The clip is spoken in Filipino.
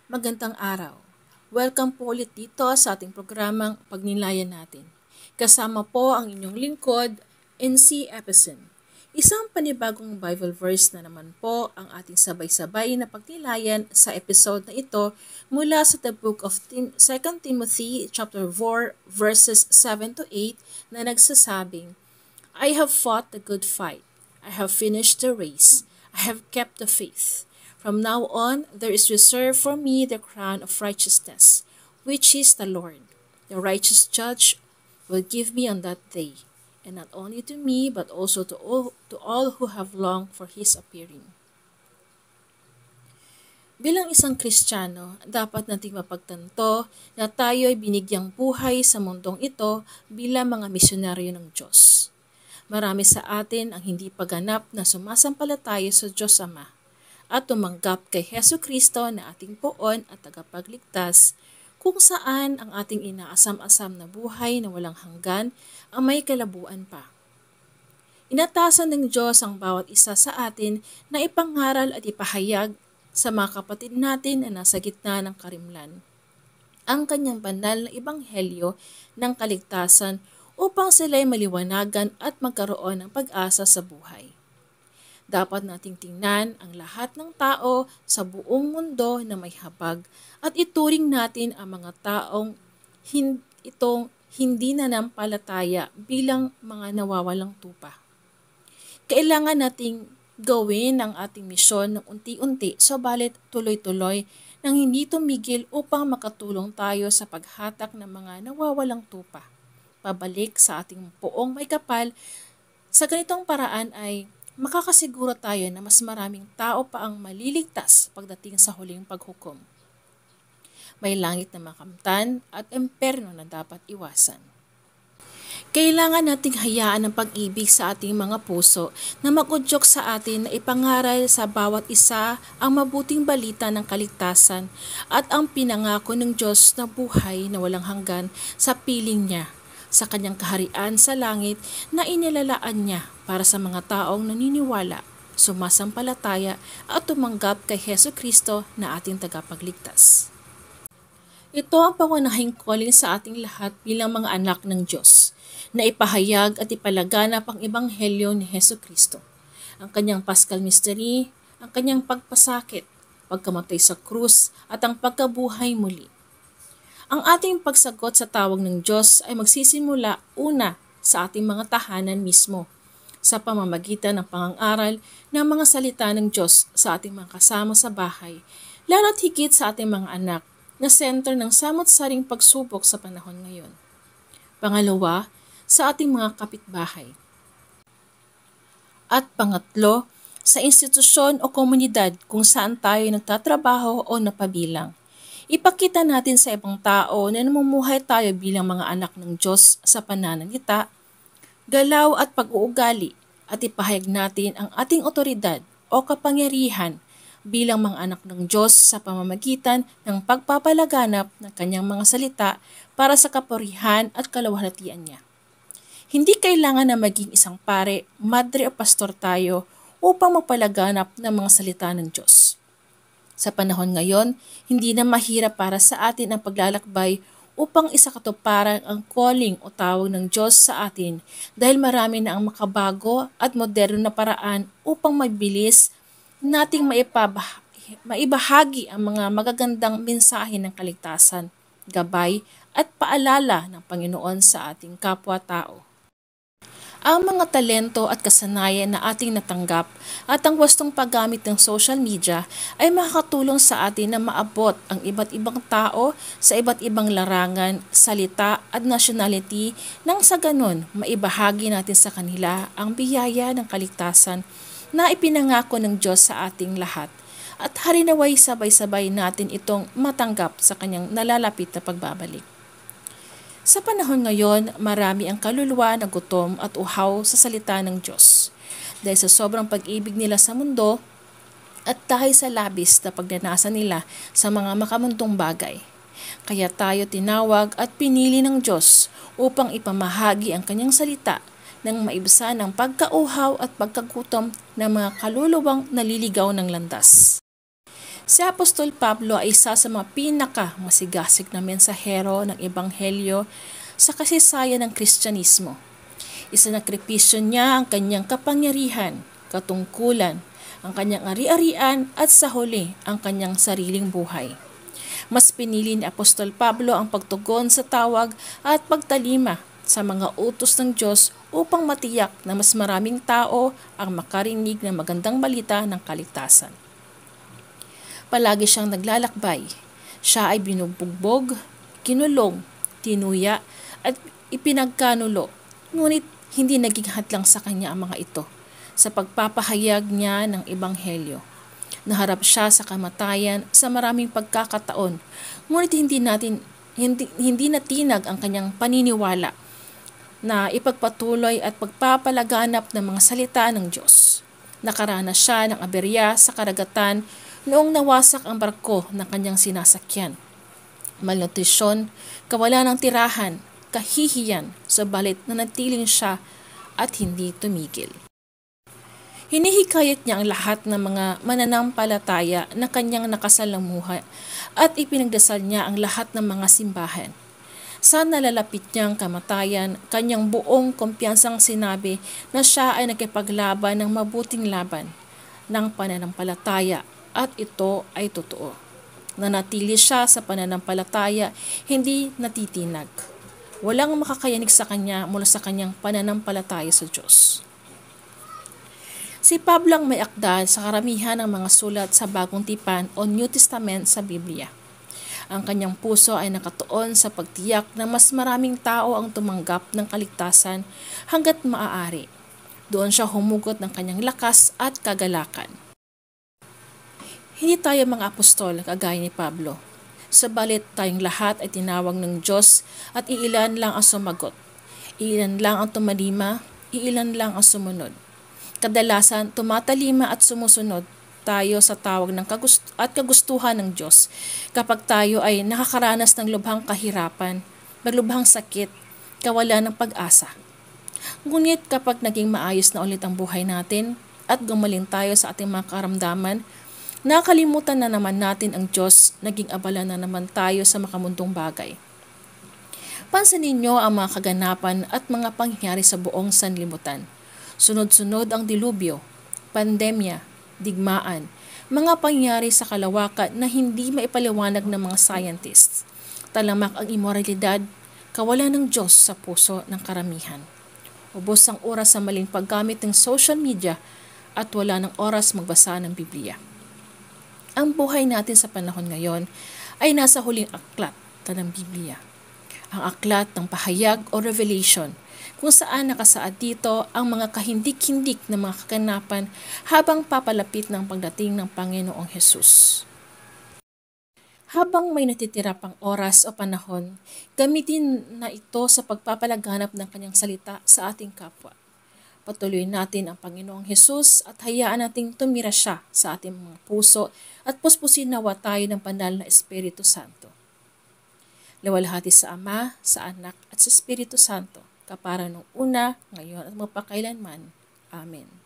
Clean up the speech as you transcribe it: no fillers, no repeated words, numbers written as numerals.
Magandang araw. Welcome po ulit dito sa ating programang Pagnilayan natin. Kasama po ang inyong lingkod, NC Epison. Isang panibagong Bible verse na naman po ang ating sabay-sabay na pagnilayan sa episode na ito mula sa the book of 2 Timothy chapter 4 verses 7 to 8 na nagsasabing, I have fought the good fight. I have finished the race. I have kept the faith. From now on, there is reserved for me the crown of righteousness, which is the Lord. The righteous judge will give me on that day, and not only to me, but also to all who have longed for His appearing. Bilang isang Kristiyano, dapat nating mapagtanto na tayo ay binigyang buhay sa mundong ito bilang mga misyonaryo ng Diyos. Marami sa atin ang hindi paganap na sumasampalataya sa Diyos Ama at tumanggap kay Hesu Kristo na ating poon at tagapagligtas, kung saan ang ating inaasam-asam na buhay na walang hanggan ang may kalabuan pa. Inatasan ng Diyos ang bawat isa sa atin na ipangaral at ipahayag sa mga kapatid natin na nasa gitna ng karimlan ang kanyang banal na ebanghelyo ng kaligtasan upang sila'y maliwanagan at magkaroon ng pag-asa sa buhay. Dapat nating tingnan ang lahat ng tao sa buong mundo na may habag at ituring natin ang mga taong hindi nanampalataya bilang mga nawawalang tupa. Kailangan nating gawin ang ating misyon ng unti-unti, subalit tuloy-tuloy nang hindi tumigil upang makatulong tayo sa paghatak ng mga nawawalang tupa. Pabalik sa ating poong may kapal, sa ganitong paraan ay makakasiguro tayo na mas maraming tao pa ang maliligtas pagdating sa huling paghukom. May langit na makamtan at imperno na dapat iwasan. Kailangan nating hayaan ang pag-ibig sa ating mga puso na mag-udyok sa atin na ipangaral sa bawat isa ang mabuting balita ng kaligtasan at ang pinangako ng Diyos na buhay na walang hanggan sa piling niya, sa kanyang kaharian sa langit na inilalaan niya para sa mga taong naniniwala, sumasampalataya at tumanggap kay Hesu Kristo na ating tagapagligtas. Ito ang pangunahing calling sa ating lahat bilang mga anak ng Diyos, na ipahayag at ipalaganap ang ebanghelyo ni Hesu Kristo, ang kanyang Paschal Mystery, ang kanyang pagpasakit, pagkamatay sa krus at ang pagkabuhay muli. Ang ating pagsagot sa tawag ng Diyos ay magsisimula una sa ating mga tahanan mismo, sa pamamagitan ng pangangaral ng mga salita ng Diyos sa ating mga kasama sa bahay, lalo't higit sa ating mga anak na sentro ng samot-saring pagsubok sa panahon ngayon. Pangalawa, sa ating mga kapitbahay. At pangatlo, sa institusyon o komunidad kung saan tayo nagtatrabaho o napabilang. Ipakita natin sa ibang tao na namumuhay tayo bilang mga anak ng Diyos sa pananalita, galaw at pag-uugali, at ipahayag natin ang ating otoridad o kapangyarihan bilang mga anak ng Diyos sa pamamagitan ng pagpapalaganap ng kanyang mga salita para sa kapurihan at kaluwalhatian niya. Hindi kailangan na maging isang pare, madre o pastor tayo upang magpalaganap ng mga salita ng Diyos. Sa panahon ngayon, hindi na mahirap para sa atin ang paglalakbay upang isakatuparan ang calling o tawag ng Diyos sa atin dahil marami na ang makabago at moderno na paraan upang mabilis nating maibahagi ang mga magagandang mensahe ng kaligtasan, gabay at paalala ng Panginoon sa ating kapwa-tao. Ang mga talento at kasanayan na ating natanggap at ang wastong paggamit ng social media ay makakatulong sa atin na maabot ang iba't ibang tao sa iba't ibang larangan, salita at nationality nang sa ganun maibahagi natin sa kanila ang biyaya ng kaligtasan na ipinangako ng Diyos sa ating lahat at harinaway sabay-sabay natin itong matanggap sa kanyang nalalapit na pagbabalik. Sa panahon ngayon, marami ang kaluluwa na gutom at uhaw sa salita ng Diyos dahil sa sobrang pag-ibig nila sa mundo at dahil sa labis na pagnanasa nila sa mga makamundong bagay. Kaya tayo tinawag at pinili ng Diyos upang ipamahagi ang kanyang salita nang maibsan ang pagkauhaw at pagkagutom ng mga kaluluwang naliligaw ng landas. Si Apostol Pablo ay isa sa mga pinakamasigasig na mensahero ng Ebanghelyo sa kasaysayan ng Kristyanismo. Isinakripisyo niya ang kanyang kapangyarihan, katungkulan, ang kanyang ari-arian at sa huli ang kanyang sariling buhay. Mas pinili ni Apostol Pablo ang pagtugon sa tawag at pagtalima sa mga utos ng Diyos upang matiyak na mas maraming tao ang makarinig ng magandang balita ng kaligtasan. Palagi siyang naglalakbay. Siya ay binubugbog, kinulong, tinuya at ipinagkanulo. Ngunit hindi naging hadlang sa kanya ang mga ito sa pagpapahayag niya ng Ebanghelyo. Naharap siya sa kamatayan sa maraming pagkakataon, ngunit hindi natinag ang kanyang paniniwala na ipagpatuloy at pagpapalaganap ng mga salita ng Diyos. Nakaranas siya ng aberya sa karagatan noong nawasak ang barko na kanyang sinasakyan. Malnutrisyon, kawalan ng tirahan, kahihiyan, subalit nanatiling siya at hindi tumigil. Hinihikayat niya ang lahat ng mga mananampalataya na kanyang nakasalamuha at ipinagdasal niya ang lahat ng mga simbahan. Sa nalalapit niyang kamatayan, kanyang buong kumpiyansang sinabi na siya ay nakipaglaban ng mabuting laban ng pananampalataya at ito ay totoo. Nanatili siya sa pananampalataya, hindi natitinag. Walang makakayanig sa kanya mula sa kanyang pananampalataya sa Diyos. Si Pablo ang may akda sa karamihan ng mga sulat sa Bagong Tipan o New Testament sa Biblia. Ang kanyang puso ay nakatuon sa pagtiyak na mas maraming tao ang tumanggap ng kaligtasan hanggat maaari. Doon siya humugot ng kanyang lakas at kagalakan. Hindi tayo mga apostol kagaya ni Pablo. Sabalit tayong lahat ay tinawag ng Diyos at iilan lang ang sumagot. Iilan lang ang tumalima, iilan lang ang sumunod. Kadalasan tumatalima at sumusunod tayo sa tawag ng kagustuhan ng Diyos kapag tayo ay nakakaranas ng lubhang kahirapan, lubhang sakit, kawalan ng pag-asa. Ngunit kapag naging maayos na ulit ang buhay natin at gumaling tayo sa ating mga karamdaman, nakalimutan na naman natin ang Diyos, naging abala na naman tayo sa makamundong bagay. Pansinin niyo ang mga kaganapan at mga pangyayari sa buong sanlibutan. Sunod-sunod ang dilubyo, pandemya, digmaan, mga pangyayari sa kalawakan na hindi maipaliwanag ng mga scientists. Talamak ang immoralidad, kawalan ng Diyos sa puso ng karamihan. Ubos ang oras sa maling paggamit ng social media at wala ng oras magbasa ng Biblia. Ang buhay natin sa panahon ngayon ay nasa huling aklat ng Biblia. Ang aklat ng pahayag o revelation, kung saan nakasaad dito ang mga kahindik-hindik na mga kaganapan habang papalapit ng pagdating ng Panginoong Hesus. Habang may natitira pang oras o panahon, gamitin na ito sa pagpapalaganap ng kanyang salita sa ating kapwa. Patuloy natin ang Panginoong Hesus at hayaan nating tumira siya sa ating mga puso at puspusin nawa tayo ng banal na Espiritu Santo. Luwalhati sa Ama, sa Anak at sa Espiritu Santo, kapara nung una, ngayon at magpakailanman. Amen.